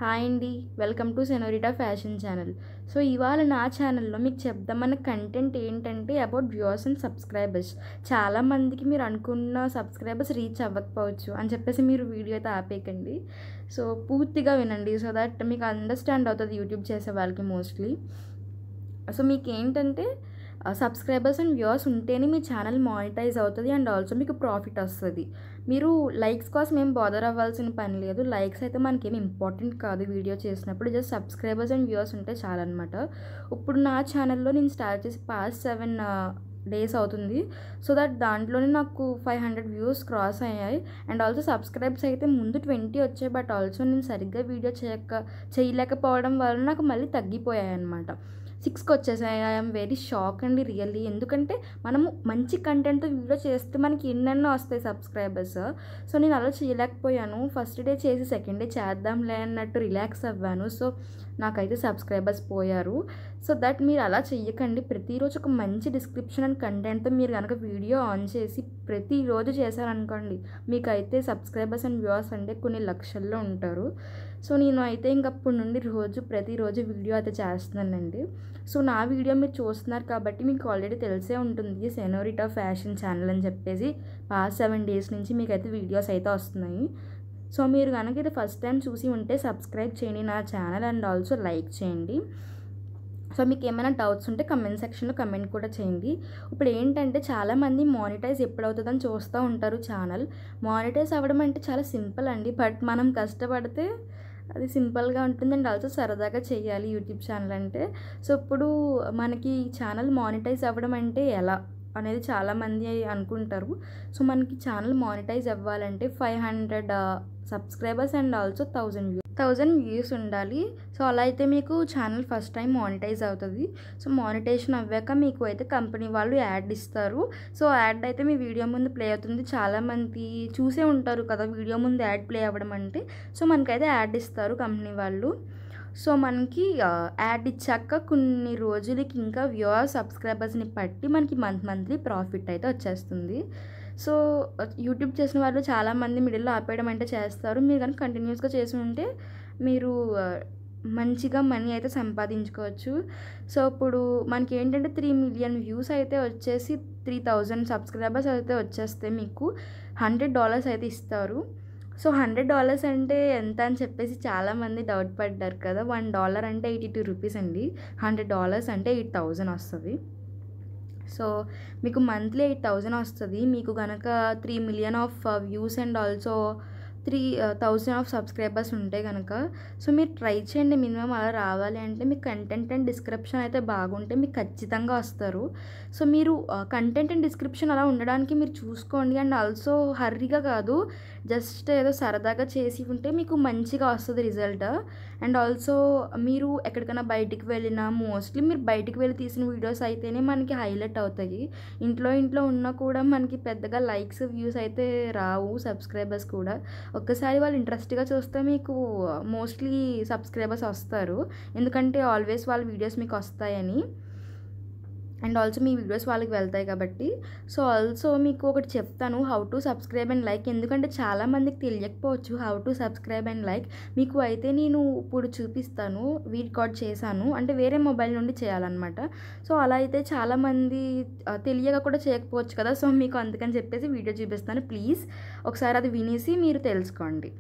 Hi అండి, welcome to senorita fashion channel. So ఇవాళ నా ఛానల్లో మీకు చెప్దామన్న కంటెంట్ ఏంటంటే అబౌట్ వ్యూవర్స్ అండ్ సబ్స్క్రైబర్స్. చాలామందికి మీరు అనుకున్న సబ్స్క్రైబర్స్ రీచ్ అవ్వకపోవచ్చు అని చెప్పేసి మీరు వీడియో అయితే ఆపేయకండి. సో పూర్తిగా వినండి, సో దట్ మీకు అండర్స్టాండ్ అవుతుంది యూట్యూబ్ చేసే వాళ్ళకి మోస్ట్లీ. సో మీకు ఏంటంటే సబ్స్క్రైబర్స్ అండ్ వ్యూవర్స్ ఉంటేనే మీ ఛానల్ మానిటైజ్ అవుతుంది అండ్ ఆల్సో మీకు ప్రాఫిట్ వస్తుంది. మీరు లైక్స్ కోసం ఏం బాదర్ అవ్వాల్సిన పని లేదు. లైక్స్ అయితే మనకేం ఇంపార్టెంట్ కాదు వీడియో చేసినప్పుడు. జస్ట్ సబ్స్క్రైబర్స్ అండ్ వ్యూవర్స్ ఉంటే చాలన్నమాట. ఇప్పుడు నా ఛానల్లో నేను స్టార్ట్ చేసి పాస్ట్ 7 డేస్ అవుతుంది. సో దట్ దాంట్లోనే నాకు 500 వ్యూస్ క్రాస్ అయ్యాయి అండ్ ఆల్సో సబ్స్క్రైబ్స్ అయితే ముందు 20 వచ్చాయి. బట్ ఆల్సో నేను సరిగ్గా వీడియో చేయలేకపోవడం వల్ల నాకు మళ్ళీ తగ్గిపోయాయి అన్నమాట. 6కి వచ్చేసాయి. ఐఎమ్ వెరీ షాక్ అండి రియల్లీ. ఎందుకంటే మనము మంచి కంటెంట్తో వీడియో చేస్తే మనకి ఎన్నెన్నో వస్తాయి సబ్స్క్రైబర్స్. సో నేను అలా చేయలేకపోయాను. ఫస్ట్ డే చేసి సెకండ్ డే చేద్దాంలే అన్నట్టు రిలాక్స్ అవ్వాను. సో నాకైతే సబ్స్క్రైబర్స్ పోయారు. సో దట్ మీరు అలా చెయ్యకండి. ప్రతిరోజు ఒక మంచి డిస్క్రిప్షన్ అండ్ కంటెంట్తో మీరు కనుక వీడియో ఆన్ చేసి ప్రతిరోజు చేశారనుకోండి, మీకైతే సబ్స్క్రైబర్స్ అండ్ వ్యూవర్స్ అంటే కొన్ని లక్షల్లో ఉంటారు. సో నేను అయితే ఇంకప్పటి నుండి ప్రతిరోజు వీడియో అయితే చేస్తున్నానండి. సో నా వీడియో మీరు చూస్తున్నారు కాబట్టి మీకు ఆల్రెడీ తెలిసే ఉంటుంది సెనోరిటా ఫ్యాషన్ ఛానల్ అని చెప్పేసి. పాస్ట్ 7 డేస్ నుంచి మీకైతే వీడియోస్ అయితే వస్తున్నాయి. సో మీరు కనుక ఇది ఫస్ట్ టైం చూసి ఉంటే సబ్స్క్రైబ్ చేయండి నా ఛానల్ అండ్ ఆల్సో లైక్ చేయండి. సో మీకు ఏమైనా డౌట్స్ ఉంటే కమెంట్ సెక్షన్లో కమెంట్ కూడా చేయండి. ఇప్పుడు ఏంటంటే చాలామంది మానిటైజ్ ఎప్పుడవుతుందని చూస్తూ ఉంటారు ఛానల్. మానిటైజ్ అవ్వడం అంటే చాలా సింపుల్ అండి. బట్ మనం కష్టపడితే అది సింపుల్గా ఉంటుంది అండ్ ఆల్సో సరదాగా చేయాలి యూట్యూబ్ ఛానల్ అంటే. సో ఇప్పుడు మనకి ఛానల్ మానిటైజ్ అవ్వడం అంటే ఎలా అనేది చాలామంది అనుకుంటారు. సో మనకి ఛానల్ మానిటైజ్ అవ్వాలంటే 500 సబ్స్క్రైబర్స్ అండ్ ఆల్సో 1000 వ్యూస్ ఉండాలి. సో అలా అయితే మీకు ఛానల్ ఫస్ట్ టైం మానిటైజ్ అవుతుంది. సో మానిటైజేషన్ అవ్వాక మీకు అయితే కంపెనీ వాళ్ళు యాడ్ ఇస్తారు. సో యాడ్ అయితే మీ వీడియో ముందు ప్లే అవుతుంది. చాలామంది చూసే ఉంటారు కదా వీడియో ముందు యాడ్ ప్లే అవ్వడం అంటే. సో మనకైతే యాడ్ ఇస్తారు కంపెనీ వాళ్ళు. సో మనకి యాడ్ ఇచ్చాక కొన్ని రోజులకి ఇంకా వ్యూవర్స్ సబ్స్క్రైబర్స్ని బట్టి మనకి మంత్లీ ప్రాఫిట్ అయితే వచ్చేస్తుంది. సో యూట్యూబ్ చేసిన వాళ్ళు చాలామంది మిడిల్లో ఆపేయడం అంటే చేస్తారు. మీరు కనుక కంటిన్యూస్గా చేసి ఉంటే మీరు మంచిగా మనీ అయితే సంపాదించుకోవచ్చు. సో ఇప్పుడు మనకి ఏంటంటే 3 మిలియన్ వ్యూస్ అయితే వచ్చేసి 3000 సబ్స్క్రైబర్స్ అయితే వచ్చేస్తే మీకు $100 అయితే ఇస్తారు. సో $100 అంటే ఎంత అని చెప్పేసి చాలామంది డౌట్ పడ్డారు కదా. $1 అంటే 82 రూపీస్ అండి. $100 అంటే 8000 వస్తుంది. సో మీకు మంత్లీ 8000 వస్తుంది. మీకు కనుక 3 million of views and also 3000 of subscribers ఉంటే కనుక. సో మీరు ట్రై చేయండి. మినిమం అలా రావాలి అంటే మీకు కంటెంట్ అండ్ డిస్క్రిప్షన్ అయితే బాగుంటే మీకు ఖచ్చితంగా వస్తారు. సో మీరు కంటెంట్ అండ్ డిస్క్రిప్షన్ అలా ఉండడానికి మీరు చూసుకోండి. అండ్ ఆల్సో హర్రీగా కాదు, జస్ట్ ఏదో సరదాగా చేసి ఉంటే మీకు మంచిగా వస్తుంది రిజల్ట్. అండ్ ఆల్సో మీరు ఎక్కడికైనా బయటికి వెళ్ళినా మోస్ట్లీ మీరు బయటికి వెళ్ళి తీసిన వీడియోస్ అయితేనే మనకి హైలైట్ అవుతాయి. ఇంట్లో ఉన్నా కూడా మనకి పెద్దగా లైక్స్ వ్యూస్ అయితే రావు, సబ్స్క్రైబర్స్ కూడా. ఒక్కసారి వాళ్ళు ఇంట్రెస్ట్గా చూస్తే మీకు మోస్ట్లీ సబ్స్క్రైబర్స్ వస్తారు. ఎందుకంటే ఆల్వేస్ వాళ్ళ వీడియోస్ మీకు వస్తాయని అండ్ ఆల్సో మీ వీడియోస్ వాళ్ళకి వెళ్తాయి కాబట్టి. సో ఆల్సో మీకు ఒకటి చెప్తాను, how to subscribe and like. ఎందుకంటే చాలామందికి తెలియకపోవచ్చు how to subscribe and like. మీకు అయితే నేను ఇప్పుడు చూపిస్తాను. రికార్డ్ చేశాను అంటే వేరే మొబైల్ నుండి చేయాలన్నమాట. సో అలా అయితే చాలామంది తెలియక కూడా చేయకపోవచ్చు కదా. సో మీకు అందుకని చెప్పేసి వీడియో చూపిస్తాను. ప్లీజ్ ఒకసారి అది వినేసి మీరు తెలుసుకోండి.